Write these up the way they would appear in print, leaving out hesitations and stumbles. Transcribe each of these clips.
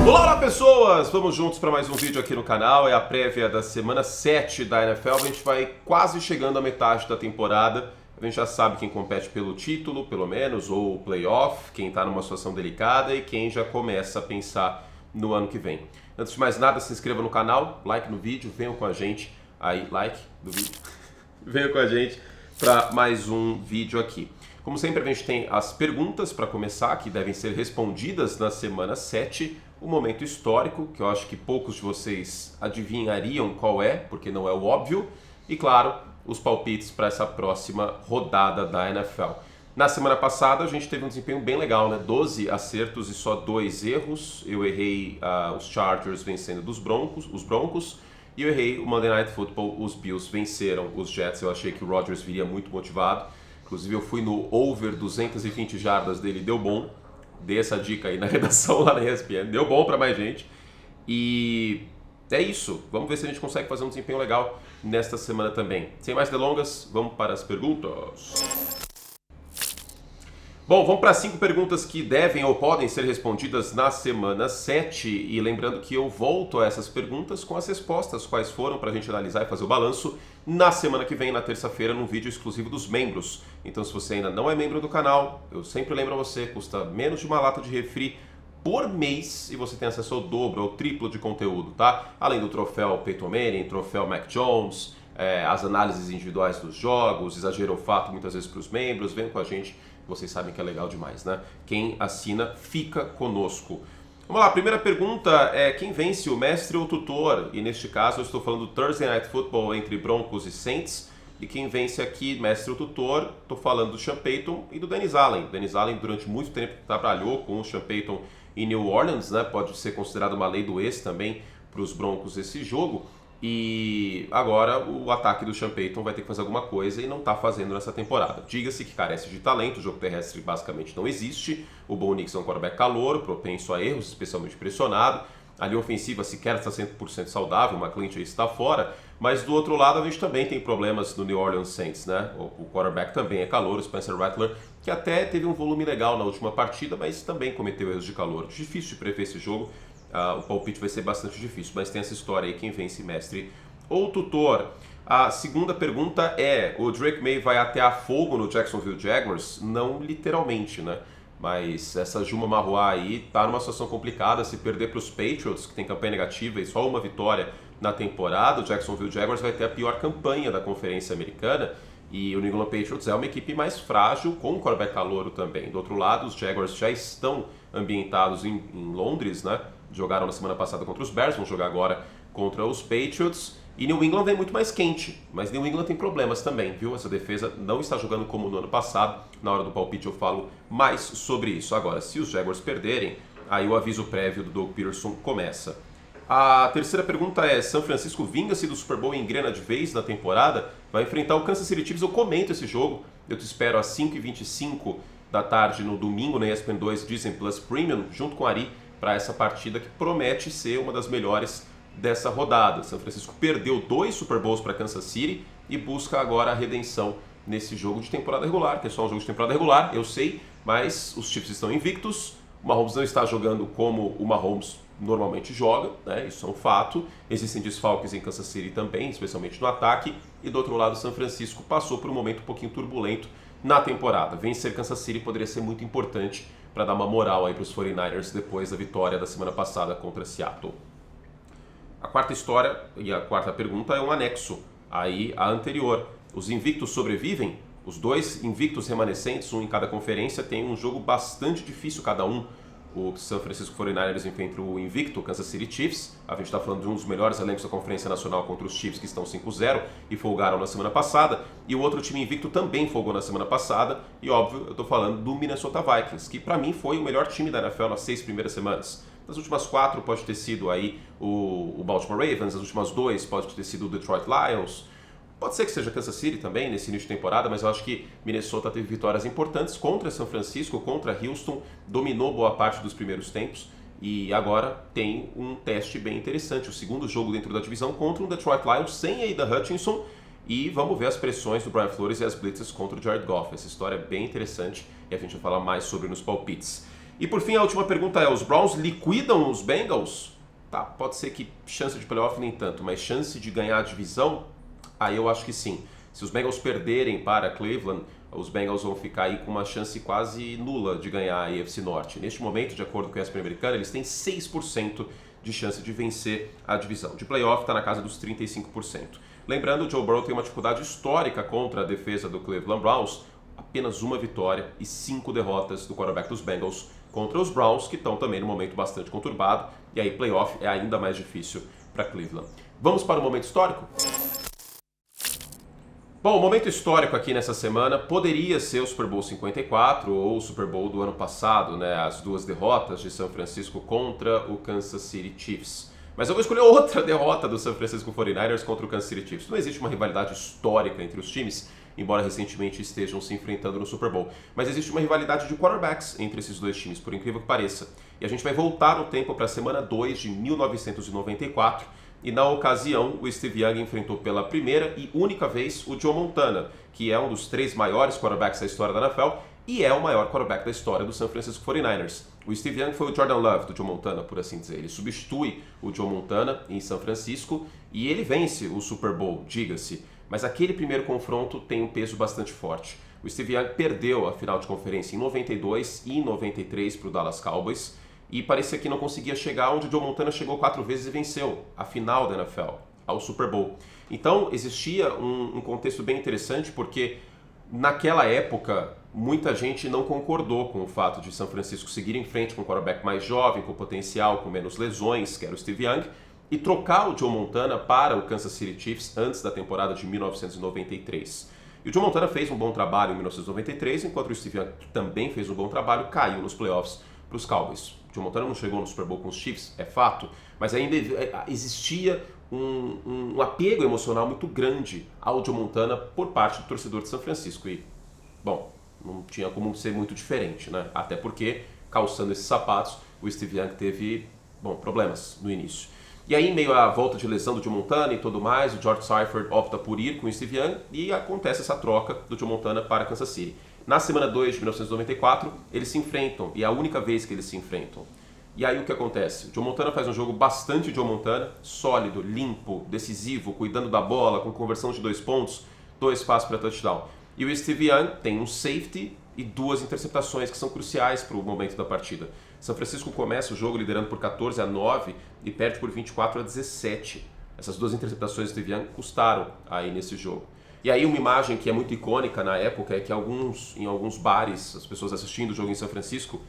Olá pessoas! Vamos juntos para mais um vídeo aqui no canal. É a prévia da semana 7 da NFL. A gente vai quase chegando à metade da temporada. A gente já sabe quem compete pelo título, pelo menos, ou o playoff, quem está numa situação delicada e quem já começa a pensar no ano que vem. Antes de mais nada, se inscreva no canal, like no vídeo, venham com a gente aí, like no vídeo, venham com a gente para mais um vídeo aqui. Como sempre, a gente tem as perguntas para começar, que devem ser respondidas na semana 7, o momento histórico, que eu acho que poucos de vocês adivinhariam qual é, porque não é o óbvio, e claro, os palpites para essa próxima rodada da NFL. Na semana passada a gente teve um desempenho bem legal, né? 12 acertos e só 2 erros. Eu errei os Chargers vencendo os Broncos, e eu errei o Monday Night Football, os Bills venceram os Jets. Eu achei que o Rodgers viria muito motivado. Inclusive eu fui no over 220 jardas dele, deu bom. Dei essa dica aí na redação lá na ESPN, deu bom para mais gente. E é isso, vamos ver se a gente consegue fazer um desempenho legal nesta semana também. Sem mais delongas, vamos para as perguntas. Bom, vamos para as 5 perguntas que devem ou podem ser respondidas na semana 7. E lembrando que eu volto a essas perguntas com as respostas, quais foram, para a gente analisar e fazer o balanço na semana que vem, na terça-feira, num vídeo exclusivo dos membros. Então, se você ainda não é membro do canal, eu sempre lembro a você, custa menos de uma lata de refri por mês e você tem acesso ao dobro, ao triplo de conteúdo, tá? Além do troféu Peyton Manning, troféu Mac Jones, as análises individuais dos jogos, exagero ou fato muitas vezes para os membros, vem com a gente. Vocês sabem que é legal demais, né? Quem assina, fica conosco. Vamos lá, a primeira pergunta é quem vence, o mestre ou o tutor? E neste caso eu estou falando do Thursday Night Football entre Broncos e Saints. E quem vence aqui, mestre ou tutor, estou falando do Sean Payton e do Dennis Allen. Dennis Allen durante muito tempo trabalhou com o Sean Payton em New Orleans, né? Pode ser considerado uma lei do ex também para os Broncos esse jogo. E agora o ataque do Sean Payton vai ter que fazer alguma coisa e não está fazendo nessa temporada. Diga-se que carece de talento, o jogo terrestre basicamente não existe. O Bo Nix é um quarterback calouro, propenso a erros, especialmente pressionado. A linha ofensiva sequer está 100% saudável, o McClinch está fora. Mas do outro lado a gente também tem problemas no New Orleans Saints, né? O quarterback também é calouro, Spencer Rattler, que até teve um volume legal na última partida, mas também cometeu erros de calouro. Difícil de prever esse jogo. O palpite vai ser bastante difícil, mas tem essa história aí, quem vence, mestre ou tutor. A segunda pergunta é, o Drake May vai até a fogo no Jacksonville Jaguars? Não literalmente, né? Mas essa Juma Marruá aí tá numa situação complicada. Se perder para os Patriots, que tem campanha negativa e só uma vitória na temporada, o Jacksonville Jaguars vai ter a pior campanha da Conferência Americana. E o New England Patriots é uma equipe mais frágil, com um quarterback calouro também. Do outro lado, os Jaguars já estão ambientados em Londres, né? Jogaram na semana passada contra os Bears, vão jogar agora contra os Patriots. E New England vem muito mais quente, mas New England tem problemas também, viu? Essa defesa não está jogando como no ano passado. Na hora do palpite eu falo mais sobre isso. Agora, se os Jaguars perderem, aí o aviso prévio do Doug Peterson começa. A terceira pergunta é, São Francisco vinga-se do Super Bowl e engrena de vez na temporada? Vai enfrentar o Kansas City Chiefs, eu comento esse jogo. Eu te espero às 5h25 da tarde no domingo na ESPN 2 Disney Plus Premium, junto com a Ari, para essa partida que promete ser uma das melhores dessa rodada. São Francisco perdeu 2 Super Bowls para Kansas City e busca agora a redenção nesse jogo de temporada regular, que é só um jogo de temporada regular, eu sei, mas os Chiefs estão invictos, o Mahomes não está jogando como o Mahomes normalmente joga, né? Isso é um fato. Existem desfalques em Kansas City também, especialmente no ataque, e do outro lado São Francisco passou por um momento um pouquinho turbulento na temporada. Vencer Kansas City poderia ser muito importante para dar uma moral aí para os 49ers depois da vitória da semana passada contra Seattle. A quarta história e a quarta pergunta é um anexo aí à anterior. Os invictos sobrevivem? Os 2 invictos remanescentes, um em cada conferência, tem um jogo bastante difícil cada um. O San Francisco 49ers enfrenta o invicto Kansas City Chiefs. A gente está falando de um dos melhores elencos da Conferência Nacional contra os Chiefs, que estão 5-0 e folgaram na semana passada. E o outro time invicto também folgou na semana passada. E óbvio, eu estou falando do Minnesota Vikings, que para mim foi o melhor time da NFL nas 6 primeiras semanas. Nas últimas 4 pode ter sido aí o Baltimore Ravens, nas últimas 2 pode ter sido o Detroit Lions. Pode ser que seja Kansas City também nesse início de temporada, mas eu acho que Minnesota teve vitórias importantes contra São Francisco, contra Houston, dominou boa parte dos primeiros tempos e agora tem um teste bem interessante. O segundo jogo dentro da divisão contra um Detroit Lions sem Aidan Hutchinson e vamos ver as pressões do Brian Flores e as blitzes contra o Jared Goff. Essa história é bem interessante e a gente vai falar mais sobre nos palpites. E por fim, a última pergunta é: os Browns liquidam os Bengals? Tá, pode ser que chance de playoff nem tanto, mas chance de ganhar a divisão? Aí eu acho que sim. Se os Bengals perderem para Cleveland, os Bengals vão ficar aí com uma chance quase nula de ganhar a AFC Norte. Neste momento, de acordo com a ESPN americana, eles têm 6% de chance de vencer a divisão. De playoff está na casa dos 35%. Lembrando, o Joe Burrow tem uma dificuldade histórica contra a defesa do Cleveland Browns, apenas uma vitória e 5 derrotas do quarterback dos Bengals contra os Browns, que estão também num momento bastante conturbado, e aí playoff é ainda mais difícil para Cleveland. Vamos para o momento histórico? Bom, o momento histórico aqui nessa semana poderia ser o Super Bowl 54 ou o Super Bowl do ano passado, né? As duas derrotas de São Francisco contra o Kansas City Chiefs. Mas eu vou escolher outra derrota do San Francisco 49ers contra o Kansas City Chiefs. Não existe uma rivalidade histórica entre os times, embora recentemente estejam se enfrentando no Super Bowl. Mas existe uma rivalidade de quarterbacks entre esses dois times, por incrível que pareça. E a gente vai voltar no tempo para a semana 2 de 1994, e na ocasião o Steve Young enfrentou pela primeira e única vez o Joe Montana, que é um dos 3 maiores quarterbacks da história da NFL e é o maior quarterback da história do San Francisco 49ers. O Steve Young foi o Jordan Love do Joe Montana, por assim dizer. Ele substitui o Joe Montana em São Francisco e ele vence o Super Bowl, diga-se. Mas aquele primeiro confronto tem um peso bastante forte. O Steve Young perdeu a final de conferência em 92 e em 93 para o Dallas Cowboys e parecia que não conseguia chegar onde o Joe Montana chegou 4 vezes e venceu a final da NFL, ao Super Bowl. Então existia um contexto bem interessante porque naquela época muita gente não concordou com o fato de São Francisco seguir em frente com um quarterback mais jovem, com potencial, com menos lesões, que era o Steve Young, e trocar o Joe Montana para o Kansas City Chiefs antes da temporada de 1993. E o Joe Montana fez um bom trabalho em 1993, enquanto o Steve Young, que também fez um bom trabalho, caiu nos playoffs para os Cowboys. O Joe Montana não chegou no Super Bowl com os Chiefs, é fato, mas ainda existia um apego emocional muito grande ao Joe Montana por parte do torcedor de São Francisco. E, bom, não tinha como ser muito diferente, né? Até porque, calçando esses sapatos, o Steve Young teve, problemas no início. E aí, em meio à volta de lesão do Joe Montana e tudo mais, o George Seifert opta por ir com o Steve Young e acontece essa troca do Joe Montana para Kansas City. Na semana 2 de 1994, eles se enfrentam, e é a única vez que eles se enfrentam. E aí o que acontece? O Joe Montana faz um jogo bastante Joe Montana, sólido, limpo, decisivo, cuidando da bola, com conversão de 2 pontos, 2 passes para touchdown. E o Steve Young tem um safety e 2 interceptações que são cruciais para o momento da partida. São Francisco começa o jogo liderando por 14-9 e perde por 24-17. Essas 2 interceptações do Steve Young custaram aí nesse jogo. E aí uma imagem que é muito icônica na época é que em alguns bares, as pessoas assistindo o jogo em São Francisco,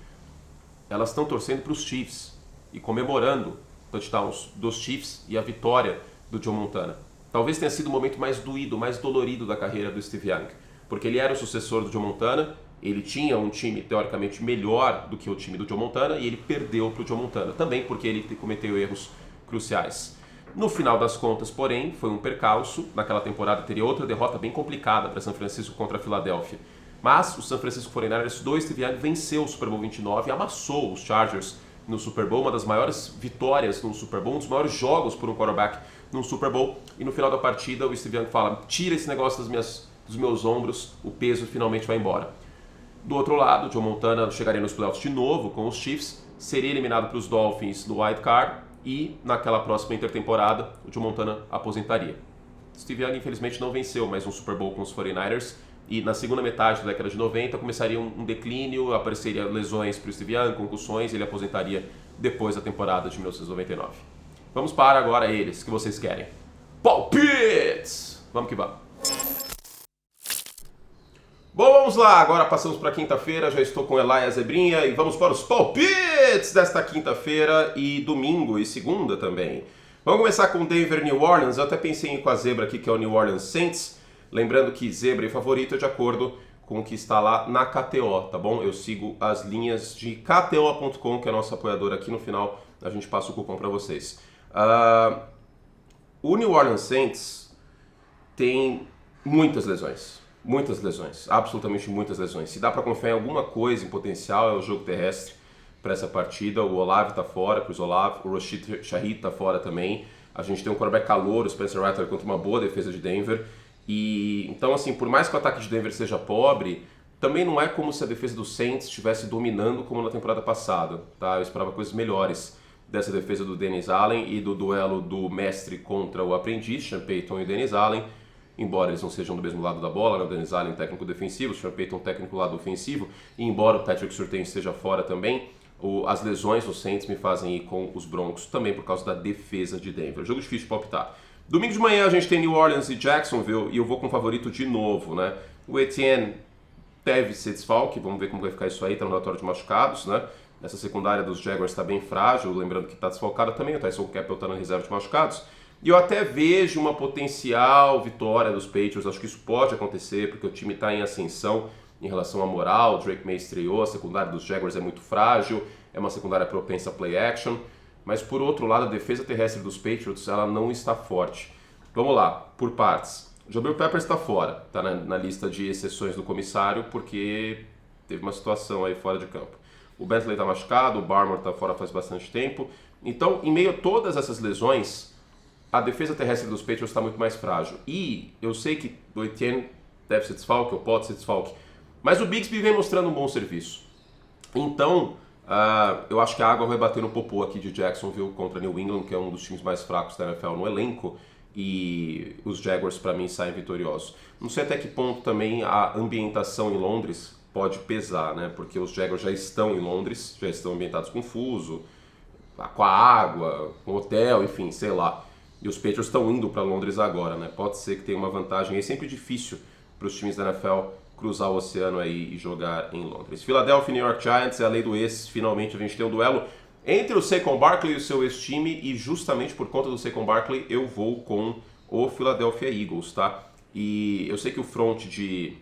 elas estão torcendo para os Chiefs e comemorando touchdowns dos Chiefs e a vitória do Joe Montana. Talvez tenha sido o momento mais doído, mais dolorido da carreira do Steve Young, porque ele era o sucessor do Joe Montana, ele tinha um time teoricamente melhor do que o time do Joe Montana e ele perdeu para o Joe Montana, também porque ele cometeu erros cruciais. No final das contas, porém, foi um percalço. Naquela temporada teria outra derrota bem complicada para São Francisco contra a Filadélfia. Mas o San Francisco 49ers do Steve Young venceu o Super Bowl 29 e amassou os Chargers no Super Bowl, uma das maiores vitórias no Super Bowl, um dos maiores jogos por um quarterback no Super Bowl. E no final da partida, o Steve Young fala: tira esse negócio dos meus ombros, o peso finalmente vai embora. Do outro lado, o Joe Montana chegaria nos playoffs de novo com os Chiefs, seria eliminado para os Dolphins no wild card e naquela próxima intertemporada o Joe Montana aposentaria. Steve Young infelizmente não venceu mais um Super Bowl com os 49ers e na segunda metade da década de 90 começaria um declínio, apareceria lesões para o Steve Young, concussões e ele aposentaria depois da temporada de 1999. Vamos para agora eles, que vocês querem. Palpites! Vamos que vamos! Bom, vamos lá, agora passamos para quinta-feira, já estou com Elia Zebrinha e vamos para os palpites desta quinta-feira e domingo e segunda também. Vamos começar com Denver New Orleans, eu até pensei em ir com a zebra aqui que é o New Orleans Saints, lembrando que zebra e favorito é de acordo com o que está lá na KTO, tá bom? Eu sigo as linhas de KTO.com, que é a nossa apoiadora aqui, no final a gente passa o cupom para vocês. O New Orleans Saints tem muitas lesões. Muitas lesões, absolutamente muitas lesões. Se dá para confiar em alguma coisa em potencial é o jogo terrestre para essa partida. O Olave está fora, Chris Olave, o Rashid Shaheed está fora também. A gente tem um quarterback calouro, o Spencer Rattler, contra uma boa defesa de Denver. E então, assim, por mais que o ataque de Denver seja pobre, também não é como se a defesa do Saints estivesse dominando como na temporada passada, tá? Eu esperava coisas melhores dessa defesa do Dennis Allen e do duelo do mestre contra o aprendiz, Sean Payton e Dennis Allen, embora eles não sejam do mesmo lado da bola, né? O Dennis Allen técnico defensivo, o Sean Payton técnico lado ofensivo, e embora o Patrick Surtain esteja fora também, as lesões do Saints me fazem ir com os Broncos também por causa da defesa de Denver. Jogo difícil de palpitar. Domingo de manhã a gente tem New Orleans e Jacksonville e eu vou com o favorito de novo, né? O Etienne deve ser desfalque, vamos ver como vai ficar isso aí, tá no relatório de machucados, né? Essa secundária dos Jaguars está bem frágil, lembrando que está desfalcada também, o Tyson Campbell está na reserva de machucados. E eu até vejo uma potencial vitória dos Patriots, acho que isso pode acontecer, porque o time está em ascensão em relação à moral, o Drake May estreou, a secundária dos Jaguars é muito frágil, é uma secundária propensa a play action, mas por outro lado a defesa terrestre dos Patriots ela não está forte. Vamos lá, por partes. O Jabril Peppers está fora, está na lista de exceções do comissário, porque teve uma situação aí fora de campo. O Bentley está machucado, o Barmore está fora faz bastante tempo. Então, em meio a todas essas lesões, a defesa terrestre dos Patriots está muito mais frágil. E eu sei que o Etienne deve ser desfalque, ou pode ser desfalque, mas o Bigsby vem mostrando um bom serviço. Então, eu acho que a água vai bater no popô aqui de Jacksonville contra New England, que é um dos times mais fracos da NFL no elenco, e os Jaguars, para mim, saem vitoriosos. Não sei até que ponto também a ambientação em Londres pode pesar, né? Porque os Jaguars já estão em Londres, já estão ambientados com fuso, com a água, com hotel, enfim, sei lá. E os Patriots estão indo para Londres agora, né? Pode ser que tenha uma vantagem. É sempre difícil para os times da NFL cruzar o oceano aí e jogar em Londres. Philadelphia e New York Giants, é a lei do ex. Finalmente a gente tem um duelo entre o Saquon Barkley e o seu ex-time, e justamente por conta do Saquon Barkley eu vou com o Philadelphia Eagles, tá? E eu sei que o front de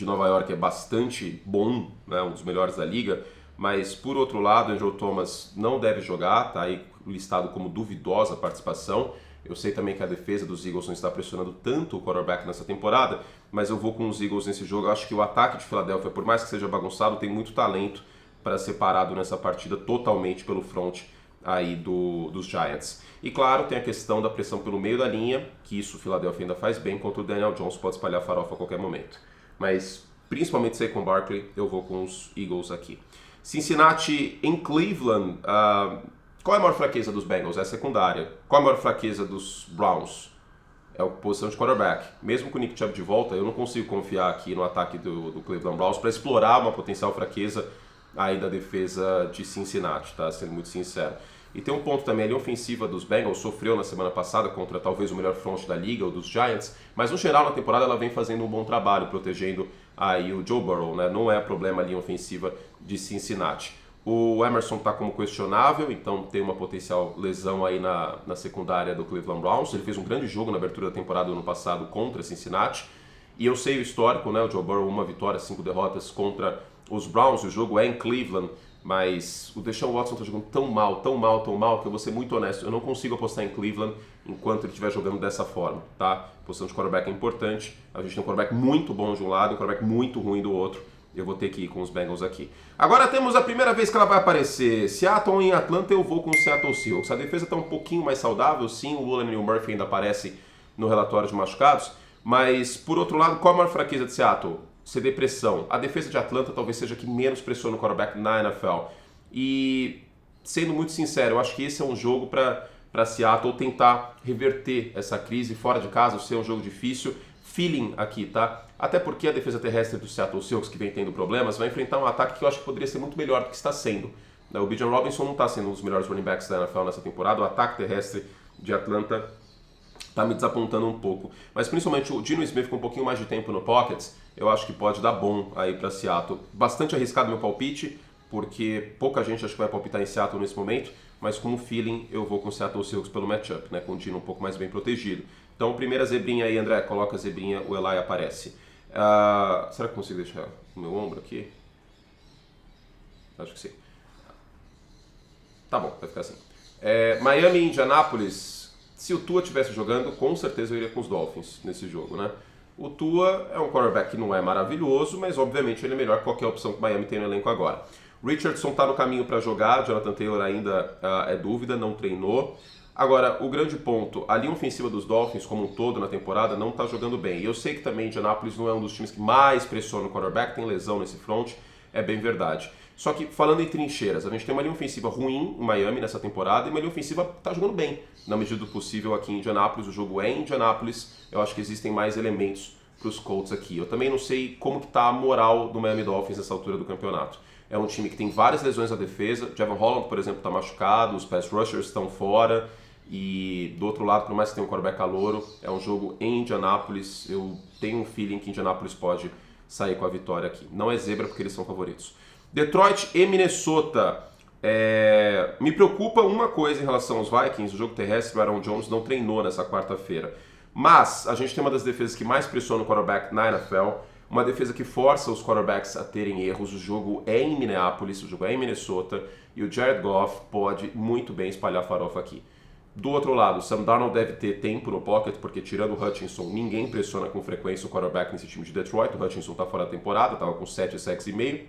Nova York é bastante bom, né? Um dos melhores da liga, mas por outro lado, Andrew Thomas não deve jogar, tá aí listado como duvidosa participação. Eu sei também que a defesa dos Eagles não está pressionando tanto o quarterback nessa temporada, mas eu vou com os Eagles nesse jogo. Eu acho que o ataque de Philadelphia, por mais que seja bagunçado, tem muito talento para ser parado nessa partida totalmente pelo front aí dos Giants. E claro, tem a questão da pressão pelo meio da linha, que isso o Philadelphia ainda faz bem, contra o Daniel Jones pode espalhar farofa a qualquer momento. Mas principalmente Saquon Barkley, eu vou com os Eagles aqui. Cincinnati em Cleveland, qual é a maior fraqueza dos Bengals? É a secundária. Qual é a maior fraqueza dos Browns? É a posição de quarterback. Mesmo com o Nick Chubb de volta, eu não consigo confiar aqui no ataque do Cleveland Browns para explorar uma potencial fraqueza aí da defesa de Cincinnati, tá? Sendo muito sincero. E tem um ponto também, a linha ofensiva dos Bengals sofreu na semana passada contra talvez o melhor front da liga, o dos Giants, mas no geral na temporada ela vem fazendo um bom trabalho, protegendo aí o Joe Burrow, né? Não é problema a linha ofensiva de Cincinnati. O Emerson está como questionável, então tem uma potencial lesão aí na secundária do Cleveland Browns. Ele fez um grande jogo na abertura da temporada do ano passado contra Cincinnati. E eu sei o histórico, né? O Joe Burrow, 1 vitória, 5 derrotas contra os Browns. O jogo é em Cleveland, mas o Deshaun Watson está jogando tão mal, que eu vou ser muito honesto. Eu não consigo apostar em Cleveland enquanto ele estiver jogando dessa forma, tá? A posição de quarterback é importante. A gente tem um quarterback muito bom de um lado e um quarterback muito ruim do outro. Eu vou ter que ir com os Bengals aqui. Agora temos a primeira vez que ela vai aparecer. Seattle em Atlanta, eu vou com o Seattle Seahawks. A defesa está um pouquinho mais saudável, sim. O Woolen e o Murphy ainda aparecem no relatório de machucados. Mas, por outro lado, qual a maior fraqueza de Seattle? Ceder pressão. A defesa de Atlanta talvez seja a que menos pressiona o quarterback na NFL. E, sendo muito sincero, eu acho que esse é um jogo para Seattle tentar reverter essa crise fora de casa, ser um jogo difícil. Feeling aqui, tá? Até porque a defesa terrestre do Seattle Seahawks, que vem tendo problemas, vai enfrentar um ataque que eu acho que poderia ser muito melhor do que está sendo. O Bijan Robinson não está sendo um dos melhores running backs da NFL nessa temporada. O ataque terrestre de Atlanta está me desapontando um pouco. Mas principalmente o Geno Smith com um pouquinho mais de tempo no pocket, eu acho que pode dar bom aí para Seattle. Bastante arriscado meu palpite, porque pouca gente acho que vai palpitar em Seattle nesse momento, mas como feeling eu vou com o Seattle Seahawks pelo matchup, né, com o Geno um pouco mais bem protegido. Então, primeira zebrinha aí, André, coloca a zebrinha, o Eli aparece. Será que eu consigo deixar o meu ombro aqui? Acho que sim. Tá bom, vai ficar assim. Miami e Indianápolis, se o Tua estivesse jogando, com certeza eu iria com os Dolphins nesse jogo, né? O Tua é um quarterback que não é maravilhoso, mas obviamente ele é melhor que qualquer opção que o Miami tem no elenco agora. Richardson está no caminho para jogar, Jonathan Taylor ainda é dúvida, não treinou. Agora, o grande ponto, a linha ofensiva dos Dolphins como um todo na temporada não está jogando bem. E eu sei que também Indianapolis não é um dos times que mais pressiona o quarterback, tem lesão nesse front, é bem verdade. Só que, falando em trincheiras, a gente tem uma linha ofensiva ruim em Miami nessa temporada e uma linha ofensiva que está jogando bem, na medida do possível aqui em Indianapolis. O jogo é em Indianapolis, eu acho que existem mais elementos para os Colts aqui. Eu também não sei como que está a moral do Miami Dolphins nessa altura do campeonato. É um time que tem várias lesões na defesa. Javon Holland, por exemplo, está machucado, os pass rushers estão fora. E do outro lado, por mais que tenha um quarterback calouro, é um jogo em Indianapolis. Eu tenho um feeling que Indianapolis pode sair com a vitória aqui. Não é zebra porque eles são favoritos. Detroit e Minnesota. Me preocupa uma coisa em relação aos Vikings. O jogo terrestre, o Aaron Jones não treinou nessa quarta-feira. Mas a gente tem uma das defesas que mais pressiona o quarterback na NFL. Uma defesa que força os quarterbacks a terem erros. O jogo é em Minneapolis, o jogo é em Minnesota. E o Jared Goff pode muito bem espalhar farofa aqui. Do outro lado, o Sam Darnold deve ter tempo no pocket, porque tirando o Hutchinson, ninguém pressiona com frequência o quarterback nesse time de Detroit. O Hutchinson está fora da temporada, estava com 7 sacks e meio.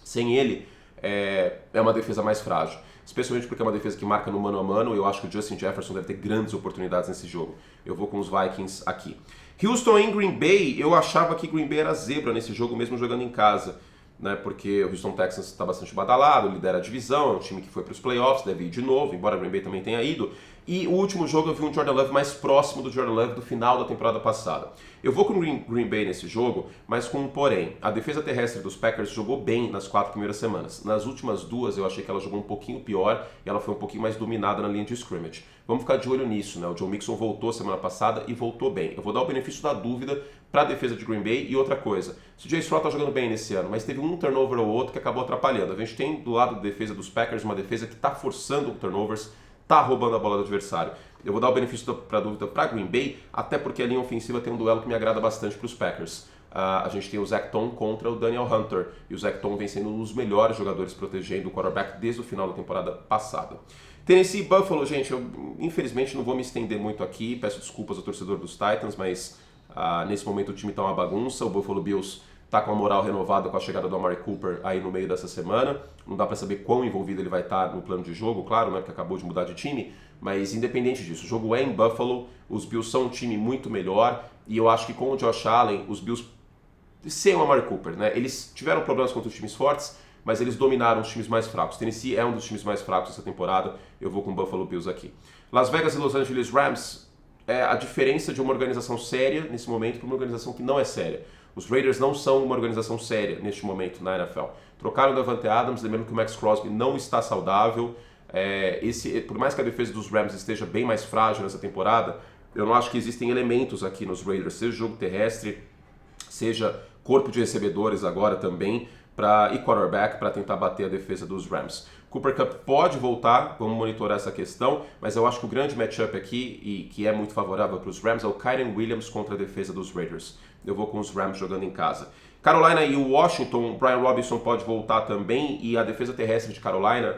Sem ele, é uma defesa mais frágil. Especialmente porque é uma defesa que marca no mano a mano. Eu acho que o Justin Jefferson deve ter grandes oportunidades nesse jogo. Eu vou com os Vikings aqui. Houston em Green Bay, eu achava que Green Bay era zebra nesse jogo, mesmo jogando em casa. Né, porque o Houston Texans está bastante badalado, lidera a divisão, é um time que foi para os playoffs, deve ir de novo, embora Green Bay também tenha ido. E o último jogo eu vi um Jordan Love mais próximo do Jordan Love do final da temporada passada. Eu vou com o Green Bay nesse jogo, mas com um porém. A defesa terrestre dos Packers jogou bem nas 4 primeiras semanas. Nas últimas 2 eu achei que ela jogou um pouquinho pior e ela foi um pouquinho mais dominada na linha de scrimmage. Vamos ficar de olho nisso, né? O Joe Mixon voltou semana passada e voltou bem. Eu vou dar o benefício da dúvida para a defesa de Green Bay. E outra coisa, o Jay Stroud está jogando bem nesse ano, mas teve um turnover ou outro que acabou atrapalhando. A gente tem do lado da defesa dos Packers uma defesa que está forçando turnovers, está roubando a bola do adversário. Eu vou dar o benefício da dúvida para Green Bay, até porque a linha ofensiva tem um duelo que me agrada bastante para os Packers. A gente tem o Zach Tom contra o Daniel Hunter, e o Zach Tom vem sendo um dos melhores jogadores protegendo o quarterback desde o final da temporada passada. Tennessee e Buffalo, gente, eu infelizmente não vou me estender muito aqui, peço desculpas ao torcedor dos Titans, mas nesse momento o time está uma bagunça. O Buffalo Bills está com a moral renovada com a chegada do Amari Cooper aí no meio dessa semana. Não dá para saber quão envolvido ele vai estar no plano de jogo, claro, né, porque acabou de mudar de time, mas independente disso, o jogo é em Buffalo, os Bills são um time muito melhor, e eu acho que com o Josh Allen, os Bills, sem o Amari Cooper, né, eles tiveram problemas contra os times fortes, mas eles dominaram os times mais fracos. Tennessee é um dos times mais fracos dessa temporada, eu vou com o Buffalo Bills aqui. Las Vegas e Los Angeles Rams, é a diferença de uma organização séria nesse momento para uma organização que não é séria. Os Raiders não são uma organização séria neste momento na NFL. Trocaram o Davante Adams, lembrando que o Max Crosby não está saudável. Por mais que a defesa dos Rams esteja bem mais frágil nessa temporada, eu não acho que existem elementos aqui nos Raiders, seja jogo terrestre, seja corpo de recebedores agora também, e quarterback para tentar bater a defesa dos Rams. Cooper Kupp pode voltar, vamos monitorar essa questão, mas eu acho que o grande matchup aqui, e que é muito favorável para os Rams, é o Kyren Williams contra a defesa dos Raiders. Eu vou com os Rams jogando em casa. Carolina e o Washington, o Brian Robinson pode voltar também, e a defesa terrestre de Carolina,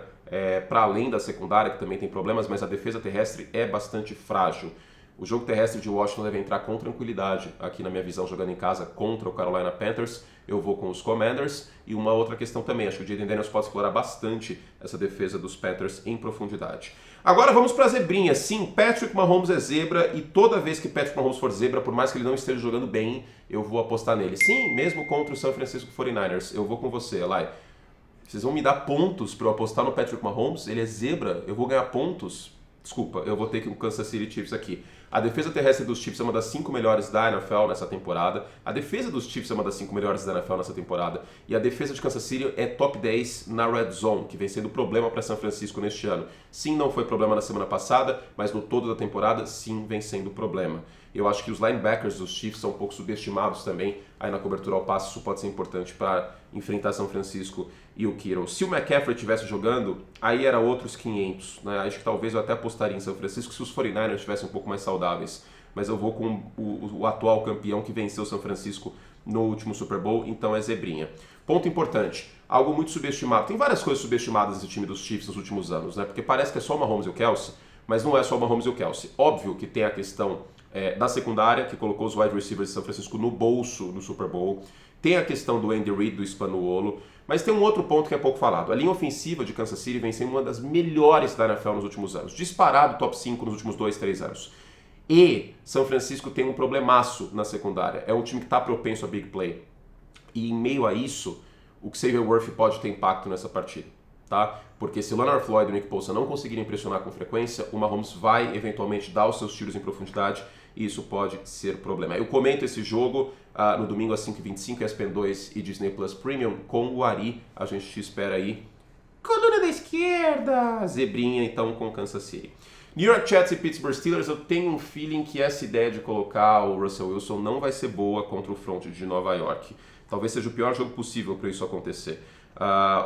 para além da secundária, que também tem problemas, mas a defesa terrestre é bastante frágil. O jogo terrestre de Washington deve entrar com tranquilidade, aqui na minha visão, jogando em casa contra o Carolina Panthers. Eu vou com os Commanders. E uma outra questão também, acho que o Jayden Daniels pode explorar bastante essa defesa dos Panthers em profundidade. Agora vamos para a zebrinha. Sim, Patrick Mahomes é zebra, e toda vez que Patrick Mahomes for zebra, por mais que ele não esteja jogando bem, eu vou apostar nele. Sim, mesmo contra o San Francisco 49ers. Eu vou com você, Eli. Vocês vão me dar pontos para eu apostar no Patrick Mahomes? Ele é zebra? Eu vou ganhar pontos? Desculpa, eu vou ter que ir com o Kansas City Chiefs aqui. A defesa terrestre dos Chiefs é uma das 5 melhores da NFL nessa temporada. A defesa dos Chiefs é uma das 5 melhores da NFL nessa temporada. E a defesa de Kansas City é top 10 na Red Zone, que vem sendo problema para São Francisco neste ano. Sim, não foi problema na semana passada, mas no todo da temporada, sim, vem sendo problema. Eu acho que os linebackers dos Chiefs são um pouco subestimados também. Aí na cobertura ao passe, isso pode ser importante para enfrentar São Francisco e o Kittle. Se o McCaffrey estivesse jogando, aí era outros 500. Né? Acho que talvez eu até apostaria em São Francisco se os 49ers estivessem um pouco mais saudáveis. Mas eu vou com o atual campeão que venceu São Francisco no último Super Bowl, então é zebrinha. Ponto importante, algo muito subestimado. Tem várias coisas subestimadas nesse time dos Chiefs nos últimos anos, né? Porque parece que é só o Mahomes e o Kelce, mas não é só o Mahomes e o Kelce. Óbvio que tem a questão da secundária, que colocou os wide receivers de São Francisco no bolso do Super Bowl. Tem a questão do Andy Reid, do Spanuolo, mas tem um outro ponto que é pouco falado. A linha ofensiva de Kansas City vem sendo uma das melhores da NFL nos últimos anos. Disparado top 5 nos últimos 2, 3 anos. E São Francisco tem um problemaço na secundária. É um time que está propenso a big play. E em meio a isso, o Xavier Worthy pode ter impacto nessa partida. Tá? Porque se o Leonard Floyd e o Nick Bosa não conseguirem impressionar com frequência, o Mahomes vai eventualmente dar os seus tiros em profundidade e isso pode ser problema. Eu comento esse jogo no domingo às 5h25, ESPN 2 e Disney Plus Premium com o Ari. A gente te espera aí. Coluna da esquerda! Zebrinha então com Kansas City. New York Jets e Pittsburgh Steelers, eu tenho um feeling que essa ideia de colocar o Russell Wilson não vai ser boa contra o front de Nova York. Talvez seja o pior jogo possível para isso acontecer.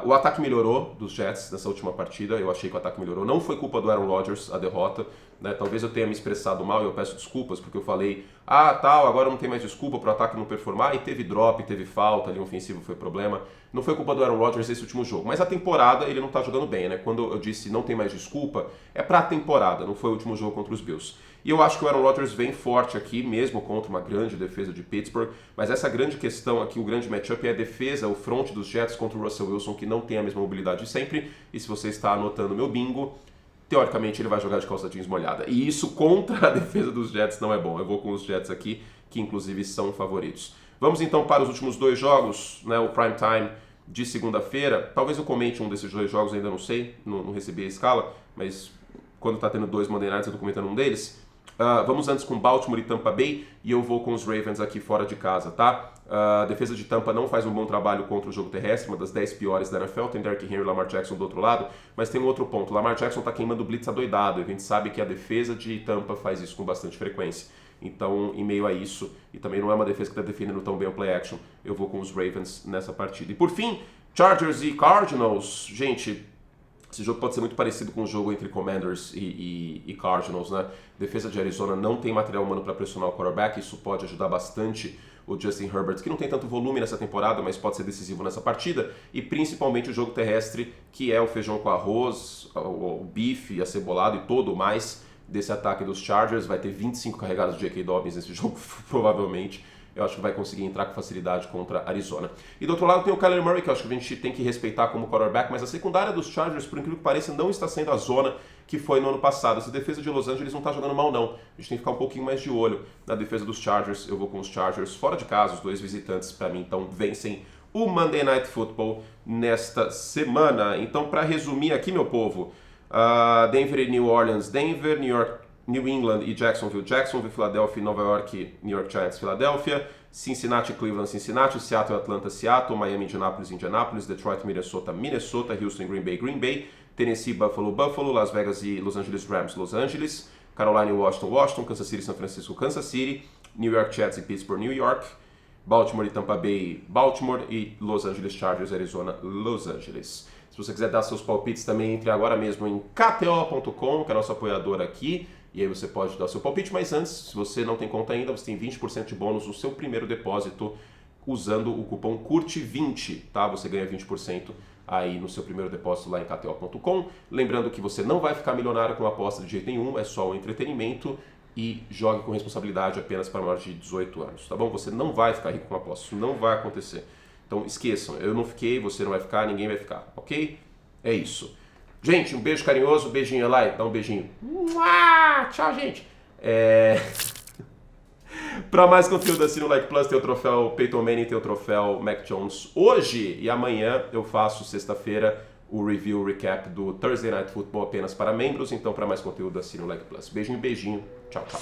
O ataque melhorou dos Jets nessa última partida, eu achei que o ataque melhorou. Não foi culpa do Aaron Rodgers a derrota, né? Talvez eu tenha me expressado mal e eu peço desculpas porque eu falei agora não tem mais desculpa para o ataque não performar e teve drop, teve falta, ali ofensivo foi problema. Não foi culpa do Aaron Rodgers esse último jogo, mas a temporada ele não está jogando bem, né? Quando eu disse não tem mais desculpa, é para a temporada, não foi o último jogo contra os Bills. E eu acho que o Aaron Rodgers vem forte aqui, mesmo contra uma grande defesa de Pittsburgh, mas essa grande questão aqui, o grande matchup é a defesa, o front dos Jets contra o Russell Wilson, que não tem a mesma mobilidade de sempre, e se você está anotando meu bingo, teoricamente ele vai jogar de calça jeans molhada. E isso contra a defesa dos Jets não é bom. Eu vou com os Jets aqui, que inclusive são favoritos. Vamos então para os últimos dois jogos, né, o prime time de segunda-feira. Talvez eu comente um desses dois jogos, ainda não sei, não recebi a escala, mas quando está tendo dois Monday Nights eu estou comentando um deles. Vamos antes com Baltimore e Tampa Bay e eu vou com os Ravens aqui fora de casa, tá? A defesa de Tampa não faz um bom trabalho contra o jogo terrestre, uma das 10 piores da NFL. Tem Derrick Henry e Lamar Jackson do outro lado, mas tem um outro ponto. Lamar Jackson tá queimando blitz adoidado e a gente sabe que a defesa de Tampa faz isso com bastante frequência. Então, em meio a isso, e também não é uma defesa que está defendendo tão bem o play action, eu vou com os Ravens nessa partida. E por fim, Chargers e Cardinals. Gente, esse jogo pode ser muito parecido com o jogo entre Commanders e Cardinals, né? Defesa de Arizona não tem material humano para pressionar o quarterback, isso pode ajudar bastante o Justin Herbert, que não tem tanto volume nessa temporada, mas pode ser decisivo nessa partida, e principalmente o jogo terrestre, que é o feijão com arroz, o bife, acebolado e todo o mais desse ataque dos Chargers. Vai ter 25 carregadas de J.K. Dobbins nesse jogo, provavelmente. Eu acho que vai conseguir entrar com facilidade contra Arizona. E do outro lado tem o Kyler Murray, que eu acho que a gente tem que respeitar como quarterback, mas a secundária dos Chargers, por incrível que pareça, não está sendo a zona que foi no ano passado. Essa defesa de Los Angeles não está jogando mal, não. A gente tem que ficar um pouquinho mais de olho na defesa dos Chargers. Eu vou com os Chargers fora de casa, os dois visitantes, para mim, então vencem o Monday Night Football nesta semana. Então, para resumir aqui, meu povo, Denver e New Orleans, Denver, New England e Jacksonville, Philadelphia, Nova York, New York Giants, Philadelphia, Cincinnati, Cleveland, Cincinnati, Seattle, Atlanta, Seattle, Miami, Indianapolis, Detroit, Minnesota, Houston, Green Bay, Tennessee, Buffalo, Las Vegas e Los Angeles Rams, Los Angeles, Carolina e Washington, Kansas City, São Francisco, Kansas City, New York Jets e Pittsburgh, New York, Baltimore e Tampa Bay, Baltimore e Los Angeles Chargers, Arizona, Los Angeles. Se você quiser dar seus palpites também, entre agora mesmo em KTO.com, que é nosso apoiador aqui, e aí você pode dar seu palpite, mas antes, se você não tem conta ainda, você tem 20% de bônus no seu primeiro depósito usando o cupom CURTE20, tá? Você ganha 20% aí no seu primeiro depósito lá em KTO.com. Lembrando que você não vai ficar milionário com uma aposta de jeito nenhum, é só um entretenimento e jogue com responsabilidade apenas para maiores de 18 anos, tá bom? Você não vai ficar rico com uma aposta, isso não vai acontecer. Então esqueçam, eu não fiquei, você não vai ficar, ninguém vai ficar, ok? É isso. Gente, um beijo carinhoso, beijinho, Elai, dá um beijinho. Tchau, gente. Para mais conteúdo, assina o Like Plus, tem o troféu Peyton Manning, tem o troféu Mac Jones hoje e amanhã eu faço, sexta-feira, o review, recap do Thursday Night Football apenas para membros. Então, para mais conteúdo, assina o Like Plus. Beijinho, tchau, tchau.